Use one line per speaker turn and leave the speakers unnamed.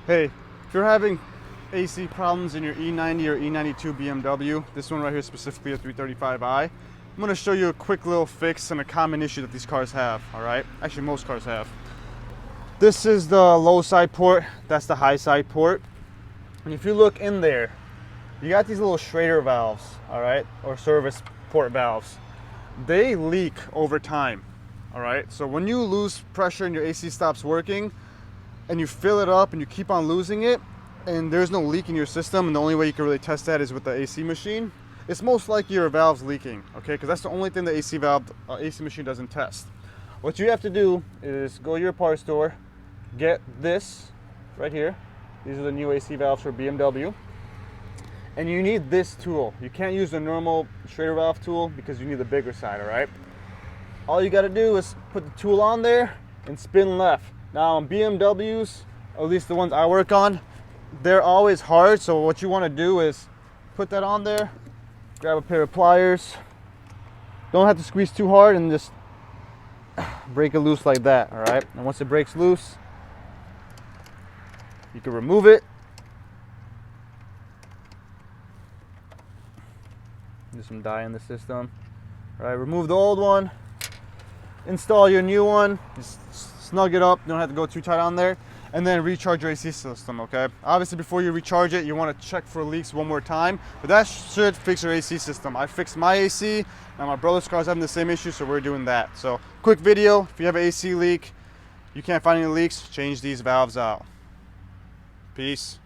Hey, if you're having AC problems in your E90 or E92 BMW, this one right here specifically a 335i, I'm going to show you a quick little fix and a common issue that these cars have, alright? Actually, most cars have. This is the low side port, that's the high side port. And if you look in there, you got these little Schrader valves, alright? Or service port valves. They leak over time, alright? So when you lose pressure and your AC stops working, and you fill it up and you keep on losing it, and there's no leak in your system, and the only way you can really test that is with the AC machine, it's most likely your valve's leaking, okay? Because that's the only thing the AC machine doesn't test. What you have to do is go to your parts store, get this right here. These are the new AC valves for BMW. And you need this tool. You can't use the normal Schrader valve tool because you need the bigger side, all right? All you gotta do is put the tool on there and spin left. Now on BMWs, or at least the ones I work on, they're always hard, so what you want to do is put that on there, grab a pair of pliers, don't have to squeeze too hard, and just break it loose like that, alright? And once it breaks loose, you can remove it. There's some dye in the system. Alright, remove the old one, install your new one, just snug it up, you don't have to go too tight on there, and then recharge your AC system, okay? Obviously before you recharge it, you want to check for leaks one more time, but that should fix your AC system. I fixed my AC, now my brother's car's having the same issue, so we're doing that. So quick video, if you have an AC leak, you can't find any leaks, change these valves out. Peace.